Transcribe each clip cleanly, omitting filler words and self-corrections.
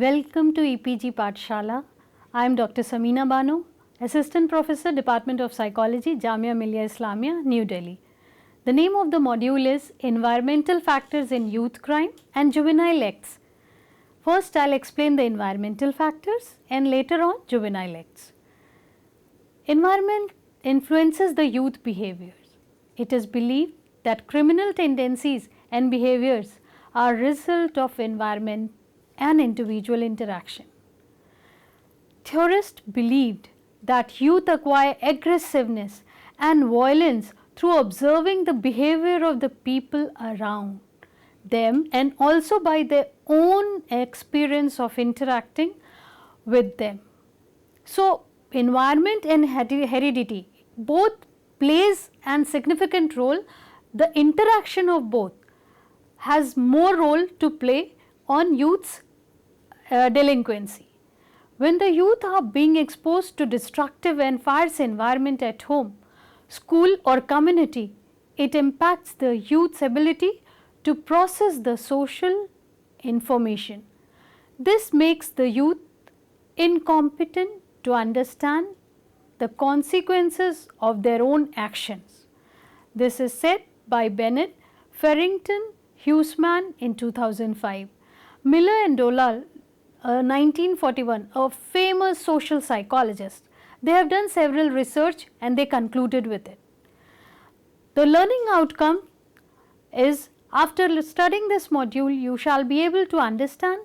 Welcome to EPG Pathshala. I am Dr. Samina Bano, Assistant Professor, Department of Psychology, Jamia Millia Islamia, New Delhi. The name of the module is Environmental Factors in Youth Crime and Juvenile Acts. First, I will explain the environmental factors and later on juvenile acts. Environment influences the youth behaviors. It is believed that criminal tendencies and behaviors are result of environment and individual interaction. Theorists believed that youth acquire aggressiveness and violence through observing the behavior of the people around them and also by their own experience of interacting with them. So, environment and heredity both plays a significant role. The interaction of both has more role to play on youth's delinquency. When the youth are being exposed to destructive and fierce environment at home, school or community, it impacts the youth's ability to process the social information. This makes the youth incompetent to understand the consequences of their own actions. This is said by Bennett, Farrington, Huseman in 2005. Miller and Dolal, 1941, a famous social psychologist. They have done several research and they concluded with it. The learning outcome is, after studying this module, you shall be able to understand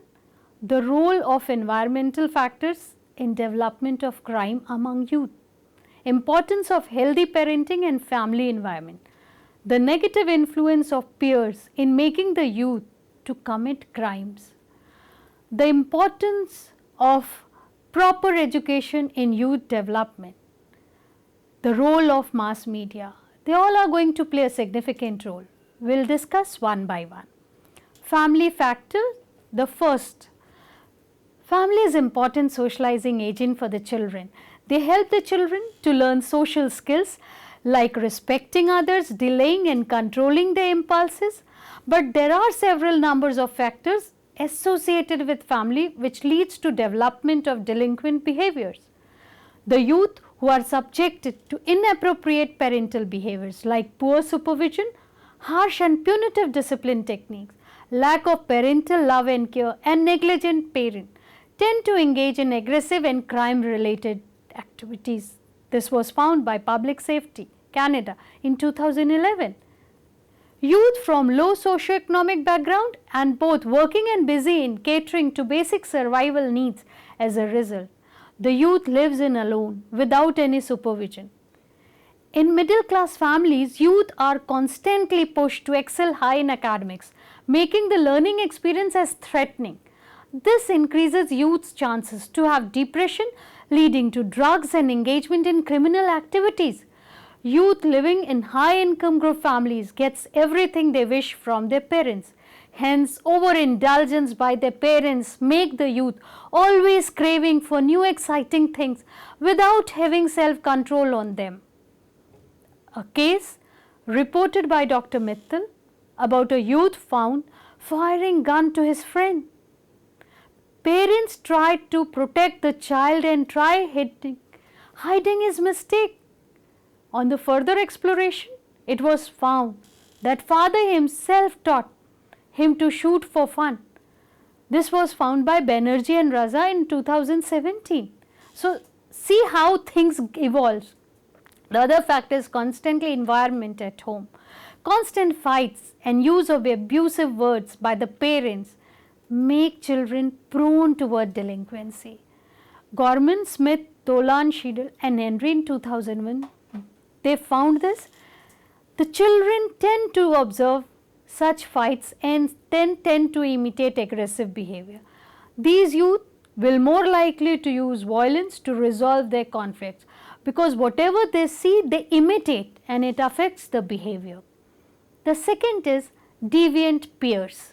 the role of environmental factors in development of crime among youth, importance of healthy parenting and family environment, the negative influence of peers in making the youth to commit crimes, the importance of proper education in youth development, the role of mass media. They all are going to play a significant role. We will discuss one by one. Family factor, the first. Family is important socializing agent for the children. They help the children to learn social skills like respecting others, delaying and controlling their impulses. But there are several numbers of factors associated with family which leads to development of delinquent behaviors. The youth who are subjected to inappropriate parental behaviors like poor supervision, harsh and punitive discipline techniques, lack of parental love and care and negligent parent tend to engage in aggressive and crime related activities. This was found by Public Safety Canada in 2011. Youth from low socioeconomic background and both working and busy in catering to basic survival needs. As a result, the youth lives in alone without any supervision. In middle class families, youth are constantly pushed to excel high in academics, making the learning experience as threatening. This increases youth's chances to have depression, leading to drugs and engagement in criminal activities. Youth living in high income group families gets everything they wish from their parents. Hence, overindulgence by their parents make the youth always craving for new exciting things without having self-control on them. A case reported by Dr. Mittal about a youth found firing gun to his friend. Parents tried to protect the child and hiding his mistake. On the further exploration, it was found that father himself taught him to shoot for fun. This was found by Banerjee and Raza in 2017. So, see how things evolve. The other factor is constantly environment at home. Constant fights and use of abusive words by the parents make children prone toward delinquency. Gorman, Smith, Dolan, Schiedel and Henry in 2001, they found this. The children tend to observe such fights and then tend to imitate aggressive behavior. These youth will more likely to use violence to resolve their conflicts because whatever they see they imitate and it affects the behavior. The second is deviant peers.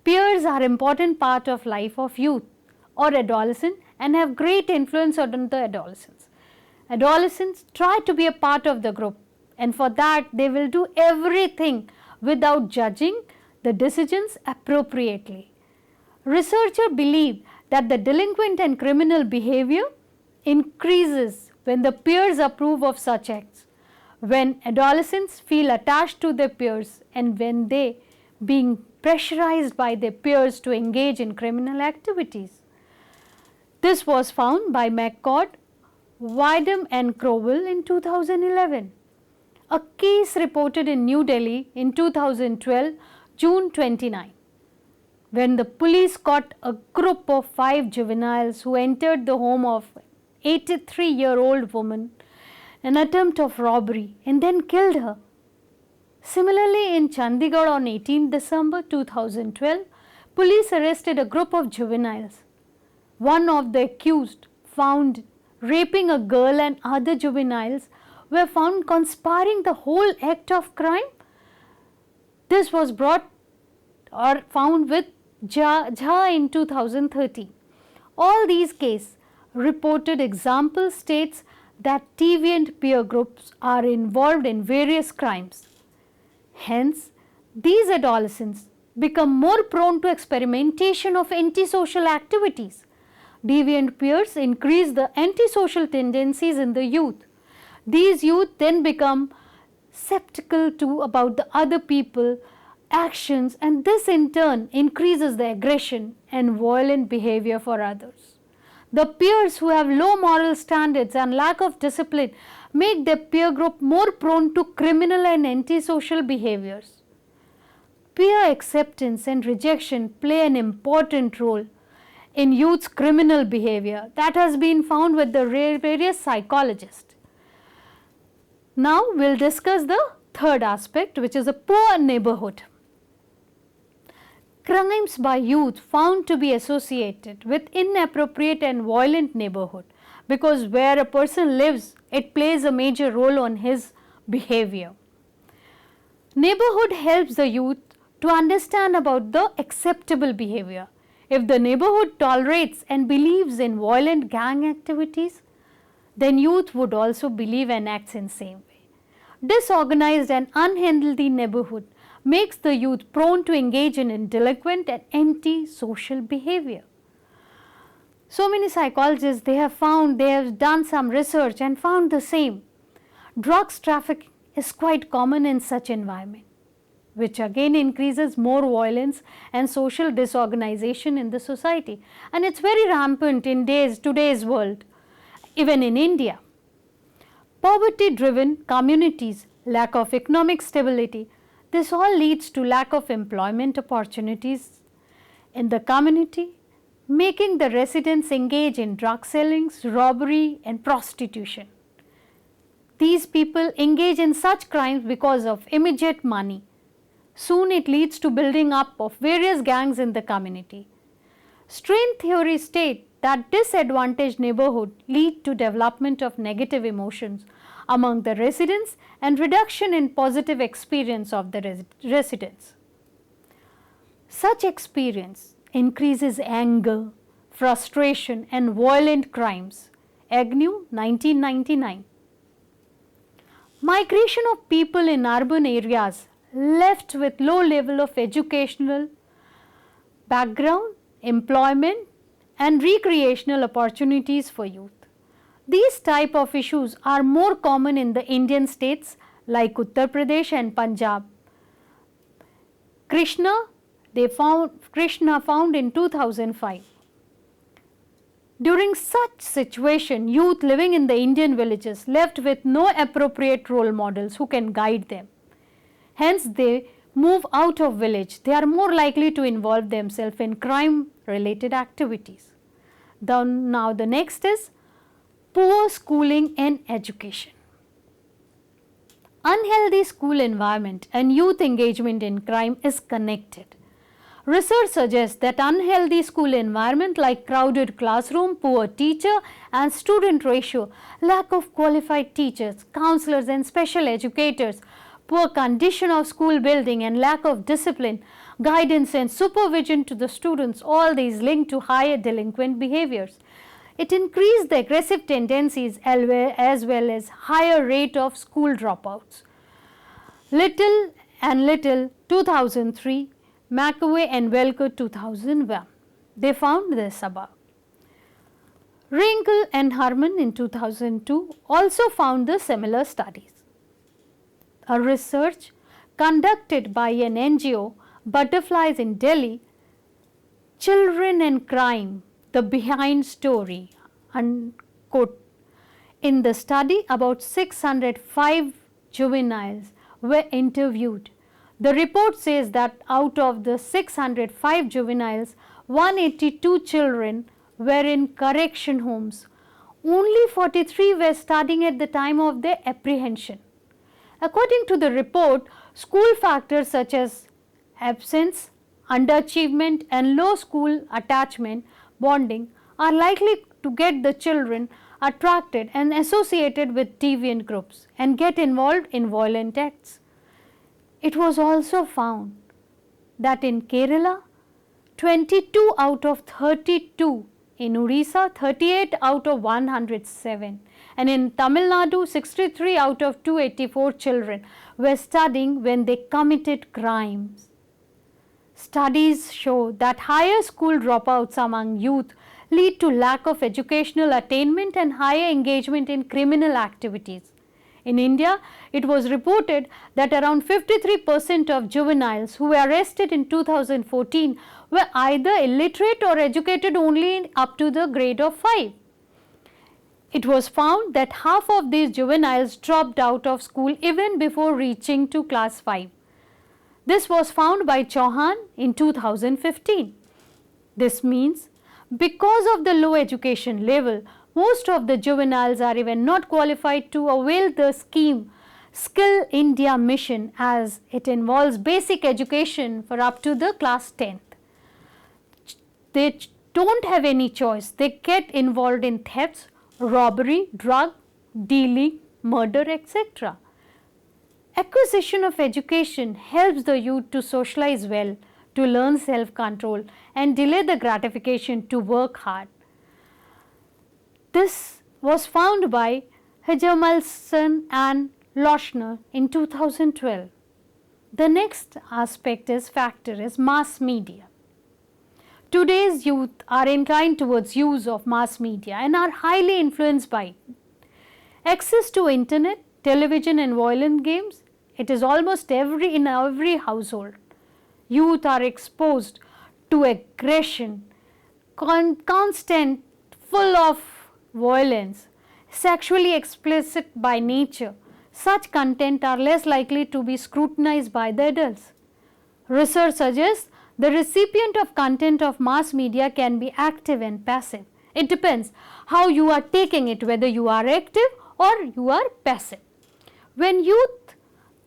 Peers are important part of life of youth or adolescent and have great influence on the adolescents. Adolescents try to be a part of the group and for that they will do everything without judging the decisions appropriately. Researchers believe that the delinquent and criminal behavior increases when the peers approve of such acts, when adolescents feel attached to their peers, and when they being pressurized by their peers to engage in criminal activities. This was found by McCord, Wyndham and Crowell in 2011. A case reported in New Delhi in 2012, June 29, when the police caught a group of 5 juveniles who entered the home of an 83-year-old woman, an attempt of robbery, and then killed her. Similarly, in Chandigarh on 18 December 2012, police arrested a group of juveniles. One of the accused found raping a girl and other juveniles were found conspiring the whole act of crime. This was brought or found with Jha in 2013. All these cases reported example states that deviant peer groups are involved in various crimes. Hence, these adolescents become more prone to experimentation of antisocial activities. Deviant peers increase the antisocial tendencies in the youth. These youth then become skeptical too about the other people, actions, and this in turn increases the aggression and violent behavior for others. The peers who have low moral standards and lack of discipline make their peer group more prone to criminal and antisocial behaviors. Peer acceptance and rejection play an important role in youth's criminal behavior. That has been found with the various psychologists. Now we will discuss the third aspect, which is a poor neighborhood. Crimes by youth found to be associated with inappropriate and violent neighborhood, because where a person lives, it plays a major role on his behavior. Neighborhood helps the youth to understand about the acceptable behavior. If the neighborhood tolerates and believes in violent gang activities, then youth would also believe and act in same way. Disorganized and unhealthy neighborhood makes the youth prone to engage in delinquent and anti-social behavior. So many psychologists, they have done some research and found the same. Drugs trafficking is quite common in such environment, which again increases more violence and social disorganization in the society. And it's very rampant in today's world, even in India. Poverty-driven communities, lack of economic stability, this all leads to lack of employment opportunities in the community, making the residents engage in drug selling, robbery and prostitution. These people engage in such crimes because of immediate money. Soon it leads to building up of various gangs in the community. String theory states that disadvantaged neighborhood lead to development of negative emotions among the residents and reduction in positive experience of the residents. Such experience increases anger, frustration and violent crimes. Agnew, 1999. Migration of people in urban areas left with low level of educational background, employment and recreational opportunities for youth. These type of issues are more common in the Indian states like Uttar Pradesh and Punjab. Krishna found in 2005. During such situation, youth living in the Indian villages left with no appropriate role models who can guide them. Hence, they move out of village. They are more likely to involve themselves in crime-related activities. Now, the next is poor schooling and education. Unhealthy school environment and youth engagement in crime is connected. Research suggests that unhealthy school environment like crowded classroom, poor teacher and student ratio, lack of qualified teachers, counselors and special educators, poor condition of school building and lack of discipline, guidance and supervision to the students, all these link to higher delinquent behaviors. It increased the aggressive tendencies as well as higher rate of school dropouts. Little 2003, McAway and Welker 2001. they found this above. Ringel and Herman in 2002 also found the similar studies. A research conducted by an NGO, Butterflies in Delhi, Children and Crime, the Behind Story, unquote. In the study, about 605 juveniles were interviewed. The report says that out of the 605 juveniles, 182 children were in correction homes. Only 43 were studying at the time of their apprehension. According to the report, school factors such as absence, underachievement and low school attachment bonding are likely to get the children attracted and associated with deviant groups and get involved in violent acts. It was also found that in Kerala, 22 out of 32, in Orissa, 38 out of 107, and in Tamil Nadu, 63 out of 284 children were studying when they committed crimes. Studies show that higher school dropouts among youth lead to lack of educational attainment and higher engagement in criminal activities. In India, it was reported that around 53% of juveniles who were arrested in 2014 were either illiterate or educated only up to the grade of 5. It was found that half of these juveniles dropped out of school even before reaching to class 5. This was found by Chauhan in 2015. This means because of the low education level, most of the juveniles are even not qualified to avail the scheme Skill India mission, as it involves basic education for up to the class 10th. They don't have any choice. They get involved in thefts, robbery, drug dealing, murder, etc. Acquisition of education helps the youth to socialize well, to learn self-control and delay the gratification to work hard. This was found by Hjalmarsson and Lochner in 2012. The next factor is mass media. Today's youth are inclined towards use of mass media and are highly influenced by it. Access to internet, television and violent games, it is almost in every household. Youth are exposed to aggression, constant, full of violence, sexually explicit by nature. Such content are less likely to be scrutinized by the adults. Research suggests the recipient of content of mass media can be active and passive. It depends how you are taking it, whether you are active or you are passive. When youth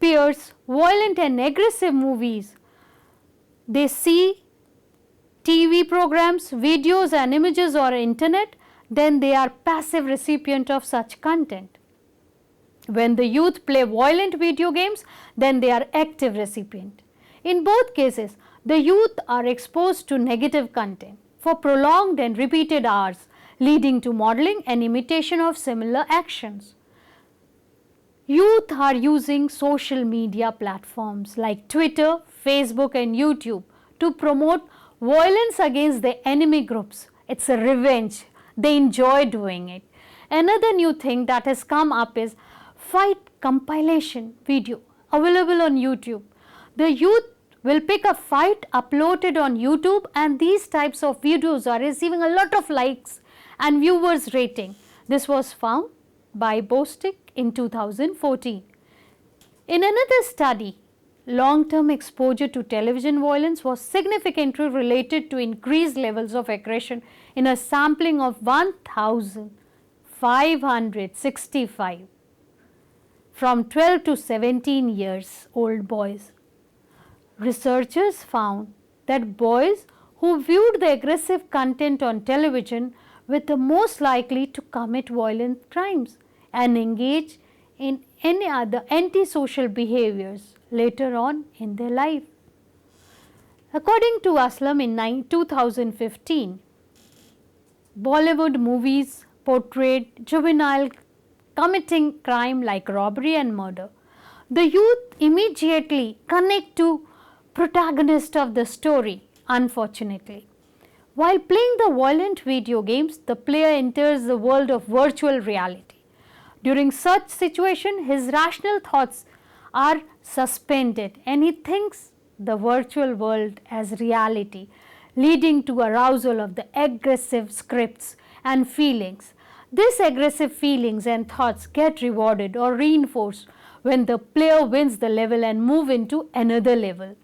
peers violent and aggressive movies, they see TV programs, videos and images or internet, then they are passive recipient of such content. When the youth play violent video games, then they are active recipient. In both cases, the youth are exposed to negative content for prolonged and repeated hours, leading to modeling and imitation of similar actions. Youth are using social media platforms like Twitter, Facebook and YouTube to promote violence against the enemy groups. It's a revenge. They enjoy doing it. Another new thing that has come up is fight compilation video available on YouTube. The youth will pick a fight uploaded on YouTube, and these types of videos are receiving a lot of likes and viewers rating. This was found by Bostic in 2014. In another study, long-term exposure to television violence was significantly related to increased levels of aggression in a sampling of 1,565 from 12 to 17 years old boys. Researchers found that boys who viewed the aggressive content on television were the most likely to commit violent crimes and engage in any other antisocial behaviors later on in their life. According to Aslam in 2015, Bollywood movies portrayed juvenile committing crime like robbery and murder. The youth immediately connect to protagonist of the story, unfortunately. While playing the violent video games, the player enters the world of virtual reality. During such situation, his rational thoughts are suspended and he thinks the virtual world as reality, leading to arousal of the aggressive scripts and feelings. These aggressive feelings and thoughts get rewarded or reinforced when the player wins the level and move into another level.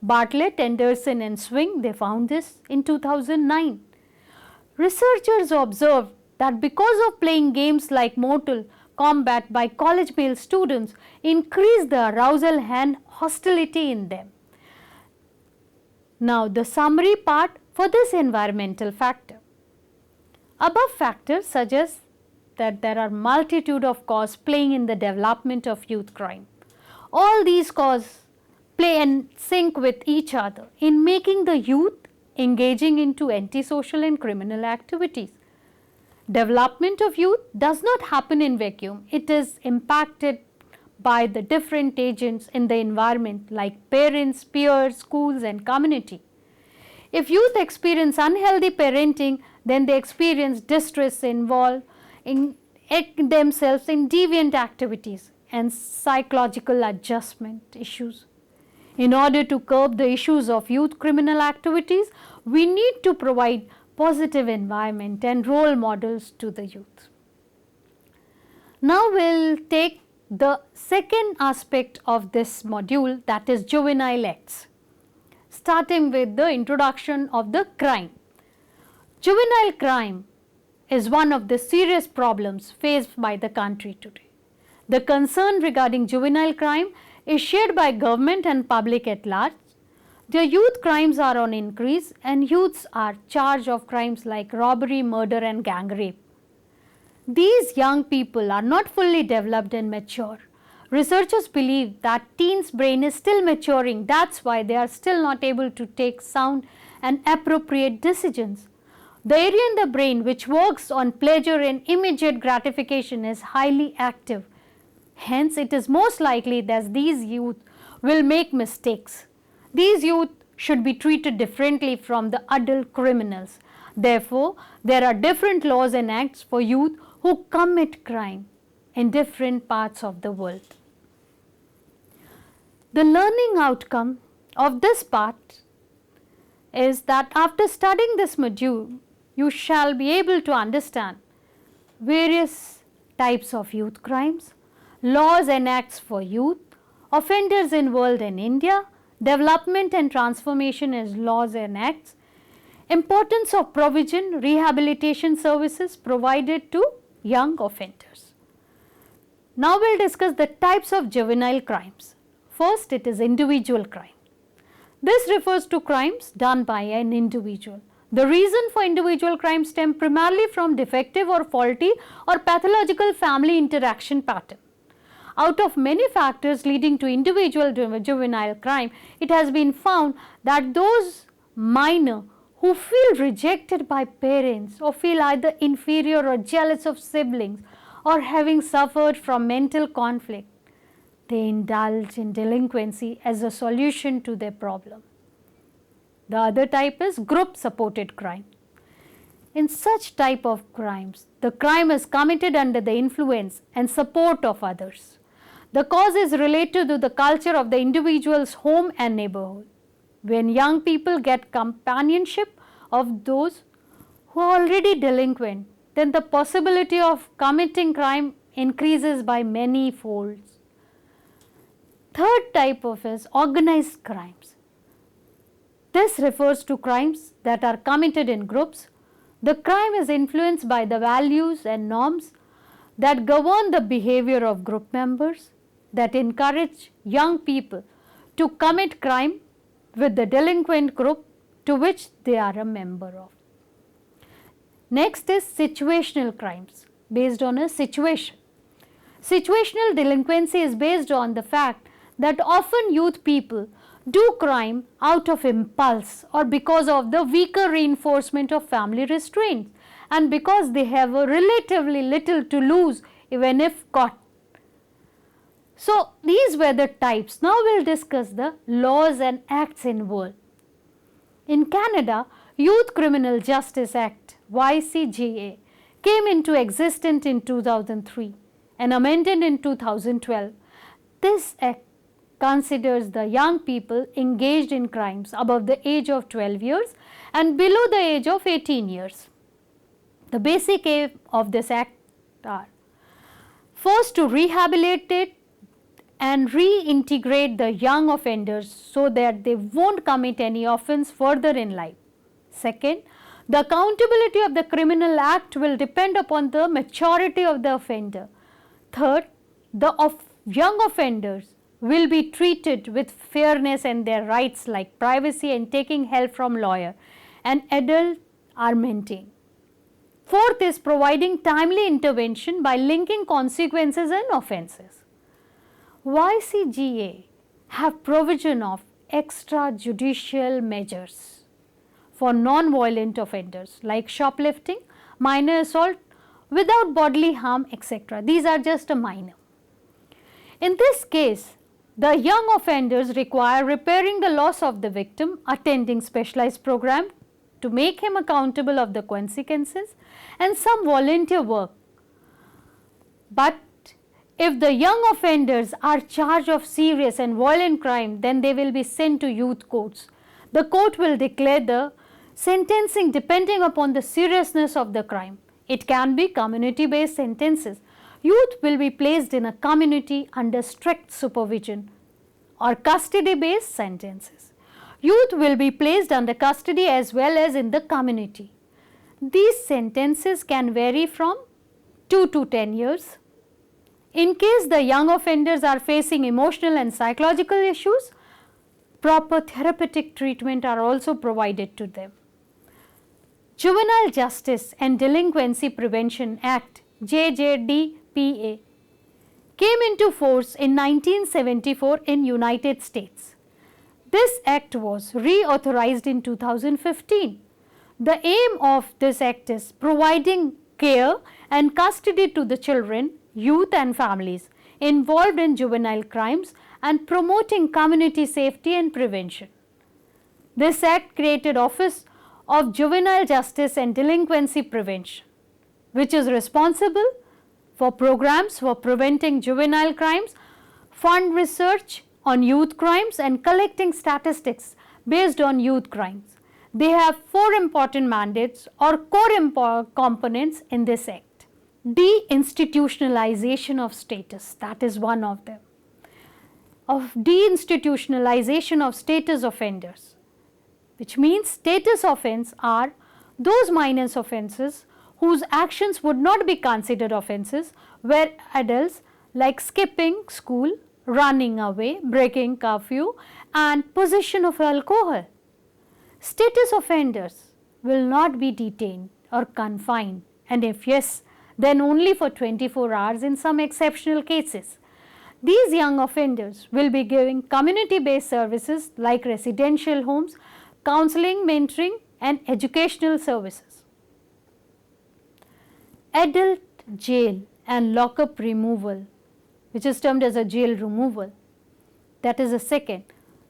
Bartlett, Anderson and Swing, they found this in 2009. Researchers observed that because of playing games like Mortal Kombat by college male students increased the arousal and hostility in them. Now the summary part for this environmental factor. Above factors suggest that there are multitude of causes playing in the development of youth crime. All these causes play and sync with each other in making the youth engaging into antisocial and criminal activities. Development of youth does not happen in vacuum. It is impacted by the different agents in the environment like parents, peers, schools and community. If youth experience unhealthy parenting, then they experience distress involved in themselves in deviant activities and psychological adjustment issues. In order to curb the issues of youth criminal activities, we need to provide positive environment and role models to the youth. Now we will take the second aspect of this module, that is juvenile acts, starting with the introduction of the crime. Juvenile crime is one of the serious problems faced by the country today. The concern regarding juvenile crime is shared by government and public at large. The youth crimes are on increase and youths are charged of crimes like robbery, murder and gang rape. These young people are not fully developed and mature. Researchers believe that teens' brain is still maturing, that's why they are still not able to take sound and appropriate decisions. The area in the brain which works on pleasure and immediate gratification is highly active. Hence, it is most likely that these youth will make mistakes. These youth should be treated differently from the adult criminals. Therefore, there are different laws and acts for youth who commit crime in different parts of the world. The learning outcome of this part is that after studying this module, you shall be able to understand various types of youth crimes, laws and acts for youth, offenders in world and India, development and transformation as laws and acts, importance of provision, rehabilitation services provided to young offenders. Now we will discuss the types of juvenile crimes. First, it is individual crime. This refers to crimes done by an individual. The reason for individual crime stems primarily from defective or faulty or pathological family interaction pattern. Out of many factors leading to individual juvenile crime, it has been found that those minors who feel rejected by parents or feel either inferior or jealous of siblings or having suffered from mental conflict, they indulge in delinquency as a solution to their problem. The other type is group supported crime. In such type of crimes, the crime is committed under the influence and support of others. The cause is related to the culture of the individual's home and neighborhood. When young people get companionship of those who are already delinquent, then the possibility of committing crime increases by many folds. Third type of is organized crimes. This refers to crimes that are committed in groups. The crime is influenced by the values and norms that govern the behavior of group members, that encourage young people to commit crime with the delinquent group to which they are a member of. Next is situational crimes based on a situation. Situational delinquency is based on the fact that often youth people do crime out of impulse or because of the weaker reinforcement of family restraints and because they have a relatively little to lose even if caught. So, these were the types. Now we will discuss the laws and acts involved. In Canada, Youth Criminal Justice Act YCJA came into existence in 2003 and amended in 2012. This act considers the young people engaged in crimes above the age of 12 years and below the age of 18 years. The basic aim of this act are: first, to rehabilitate and reintegrate the young offenders so that they won't commit any offense further in life. Second, the accountability of the criminal act will depend upon the maturity of the offender. Third, the young offenders will be treated with fairness and their rights like privacy and taking help from lawyer and adults are maintained. Fourth is providing timely intervention by linking consequences and offences. YCGA have provision of extrajudicial measures for non-violent offenders like shoplifting, minor assault without bodily harm, etc. These are just a minor. In this case, the young offenders require repairing the loss of the victim, attending specialized program to make him accountable of the consequences, and some volunteer work. But if the young offenders are charged of serious and violent crime, then they will be sent to youth courts. The court will declare the sentencing depending upon the seriousness of the crime. It can be community-based sentences. Youth will be placed in a community under strict supervision, or custody-based sentences. Youth will be placed under custody as well as in the community. These sentences can vary from 2 to 10 years. In case the young offenders are facing emotional and psychological issues, proper therapeutic treatment are also provided to them. Juvenile Justice and Delinquency Prevention Act JJDPA came into force in 1974 in United States. This act was reauthorized in 2015. The aim of this act is providing care and custody to the children, youth and families involved in juvenile crimes and promoting community safety and prevention. This act created Office of Juvenile Justice and Delinquency Prevention, which is responsible for programs for preventing juvenile crimes, fund research on youth crimes and collecting statistics based on youth crimes. They have 4 important mandates or core components in this act. Deinstitutionalization of status, that is one of them. Of deinstitutionalization of status offenders, which means status offense are those minor offenses whose actions would not be considered offenses where adults like skipping school, running away, breaking curfew and possession of alcohol. Status offenders will not be detained or confined, and if yes, then only for 24 hours in some exceptional cases. These young offenders will be giving community-based services like residential homes, counseling, mentoring and educational services. Adult jail and lockup removal, which is termed as a jail removal. That is the second.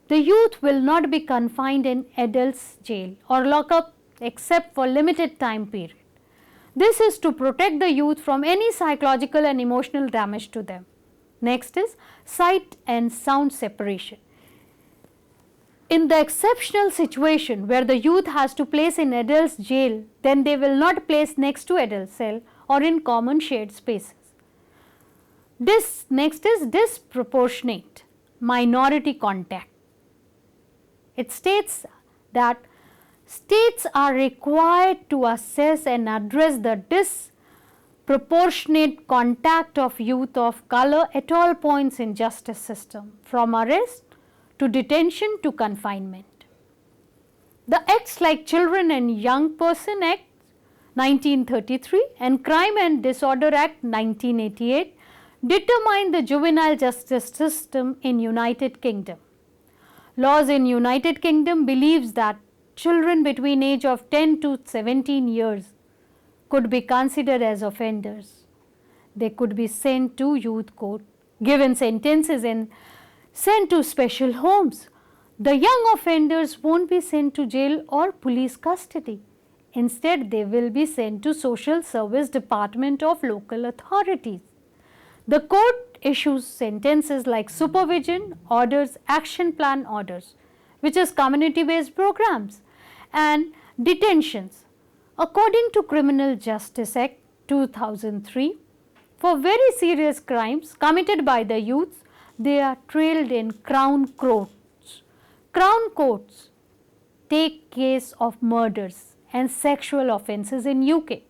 The youth will not be confined in adults jail or lockup except for limited time period. This is to protect the youth from any psychological and emotional damage to them. Next is sight and sound separation. In the exceptional situation where the youth has to place in adults jail, then they will not place next to adult cell or in common shared spaces. Next is disproportionate minority contact. It states that states are required to assess and address the disproportionate contact of youth of color at all points in justice system, from arrest to detention to confinement. The acts like Children and Young Person Act 1933 and Crime and Disorder Act 1988 determine the juvenile justice system in United Kingdom. Laws in United Kingdom believes that children between age of 10 to 17 years could be considered as offenders. They could be sent to youth court, given sentences and sent to special homes. The young offenders won't be sent to jail or police custody. Instead, they will be sent to Social Service Department of local authorities. The court issues sentences like supervision orders, action plan orders, which is community-based programs, and detentions. According to Criminal Justice Act 2003, for very serious crimes committed by the youths, they are trailed in Crown Courts. Crown Courts take case of murders and sexual offences in UK.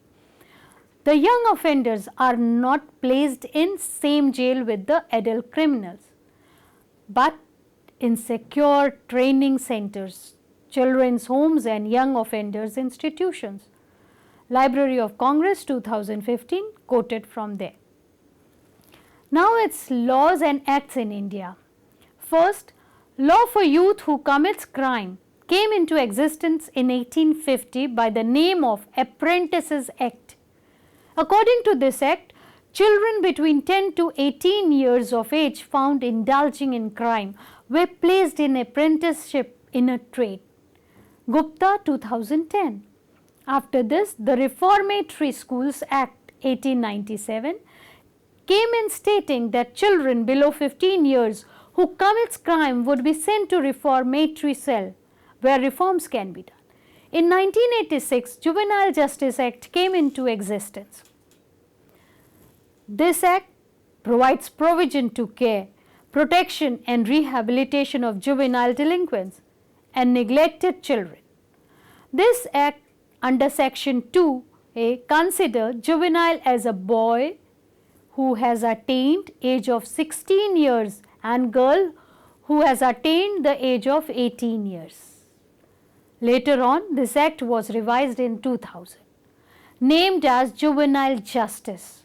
The young offenders are not placed in same jail with the adult criminals, but in secure training centers, children's homes and young offenders institutions. Library of Congress 2015 quoted from there. Now its laws and acts in India. First, law for youth who commits crime came into existence in 1850 by the name of Apprentices Act. According to this act, children between 10 to 18 years of age found indulging in crime were placed in apprenticeship in a trade. Gupta 2010. After this, the Reformatory Schools Act 1897 came in stating that children below 15 years who commits crime would be sent to reformatory cell where reforms can be done. In 1986, Juvenile Justice Act came into existence. This act provides provision to care, protection and rehabilitation of juvenile delinquents and neglected children. This act under section 2A consider juvenile as a boy who has attained age of 16 years and girl who has attained the age of 18 years. Later on, this act was revised in 2000, named as Juvenile Justice,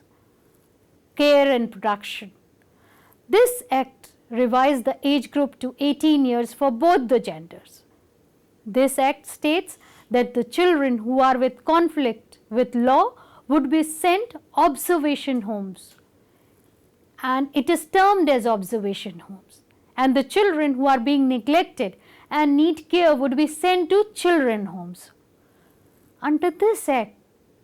Care and Protection. This act revised the age group to 18 years for both the genders. This act states that the children who are with conflict with law would be sent observation homes, and it is termed as observation homes, and the children who are being neglected and need care would be sent to children homes. Under this act,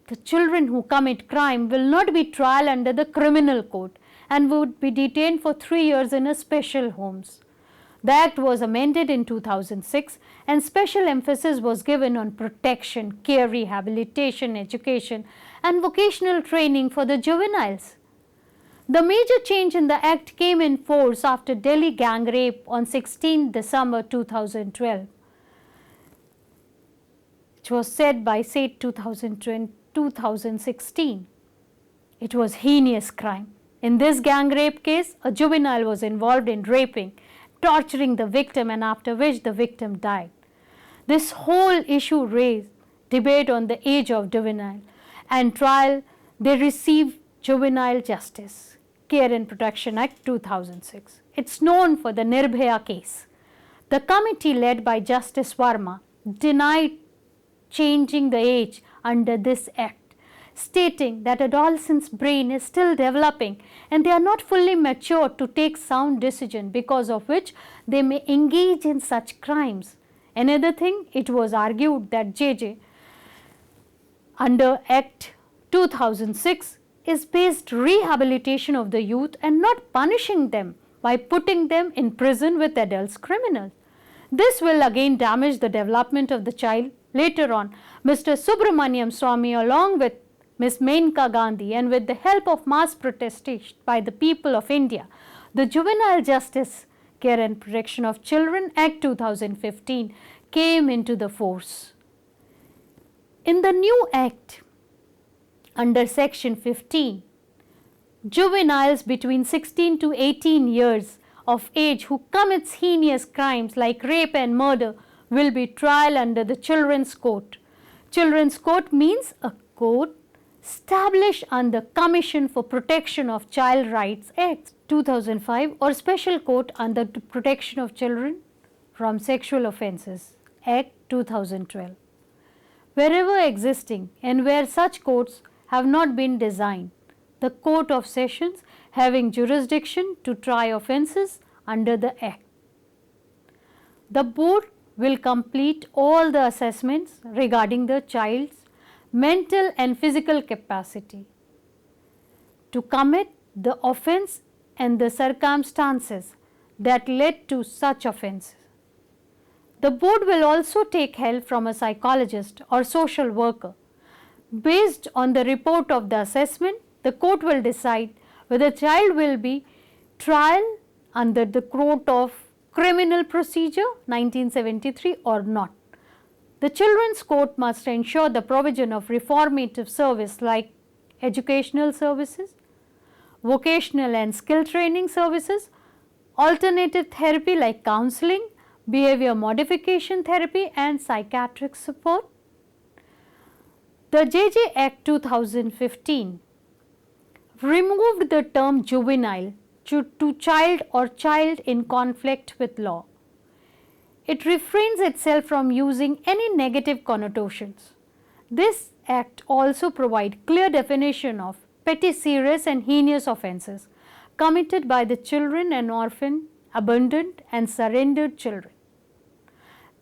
the children who commit crime will not be tried under the criminal code and would be detained for 3 years in a special homes. The act was amended in 2006 and special emphasis was given on protection, care, rehabilitation, education and vocational training for the juveniles. The major change in the act came in force after Delhi gang rape on 16 December 2012, which was said by SAIT 2016. It was heinous crime. In this gang rape case, a juvenile was involved in raping, torturing the victim, and after which the victim died. This whole issue raised debate on the age of juvenile and trial. They received Juvenile Justice, Care and Protection Act 2006. It's known for the Nirbhaya case. The committee led by Justice Verma denied changing the age under this act, stating that adolescent's brain is still developing and they are not fully mature to take sound decision, because of which they may engage in such crimes. Another thing, it was argued that JJ under Act 2006 is based rehabilitation of the youth and not punishing them by putting them in prison with adults criminals. This will again damage the development of the child. Later on, Mr. Subramaniam Swamy along with Ms. Menka Gandhi and with the help of mass protestation by the people of India, the Juvenile Justice, Care and Protection of Children Act 2015 came into the force. In the new act, under section 15, juveniles between 16 to 18 years of age who commits heinous crimes like rape and murder will be tried under the Children's Court. Children's Court means a court established under Commission for Protection of Child Rights Act 2005 or Special Court under the Protection of Children from Sexual Offences Act 2012. Wherever existing and where such courts have not been designed, the Court of Sessions having jurisdiction to try offences under the Act. The board will complete all the assessments regarding the child's mental and physical capacity to commit the offence and the circumstances that led to such offences. The board will also take help from a psychologist or social worker. Based on the report of the assessment, the court will decide whether the child will be trial under the Code of Criminal Procedure 1973 or not. The Children's Court must ensure the provision of reformative service like educational services, vocational and skill training services, alternative therapy like counseling, behavior modification therapy and psychiatric support. The JJ Act 2015 removed the term juvenile to child or child in conflict with law. It refrains itself from using any negative connotations. This act also provides clear definition of petty, serious and heinous offences committed by the children and orphan, abandoned and surrendered children.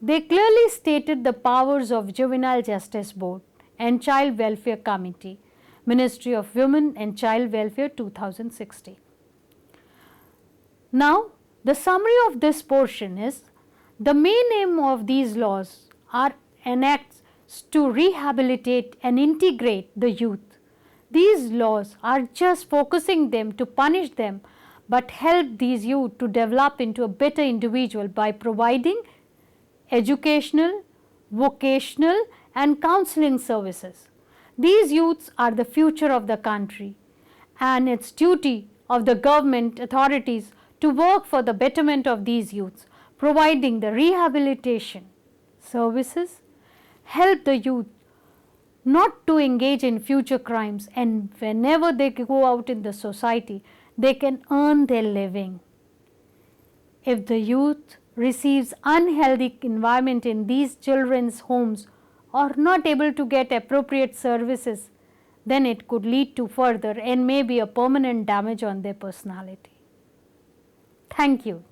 They clearly stated the powers of Juvenile Justice Board and Child Welfare Committee, Ministry of Women and Child Welfare 2016. Now, the summary of this portion is the main aim of these laws are enacts to rehabilitate and integrate the youth. These laws are just focusing them to punish them but help these youth to develop into a better individual by providing educational, vocational and counseling services. These youths are the future of the country and it's duty of the government authorities to work for the betterment of these youths, providing the rehabilitation services, help the youth not to engage in future crimes, and whenever they go out in the society, they can earn their living. If the youth receives unhealthy environment in these children's homes or not able to get appropriate services, then it could lead to further and maybe a permanent damage on their personality. Thank you.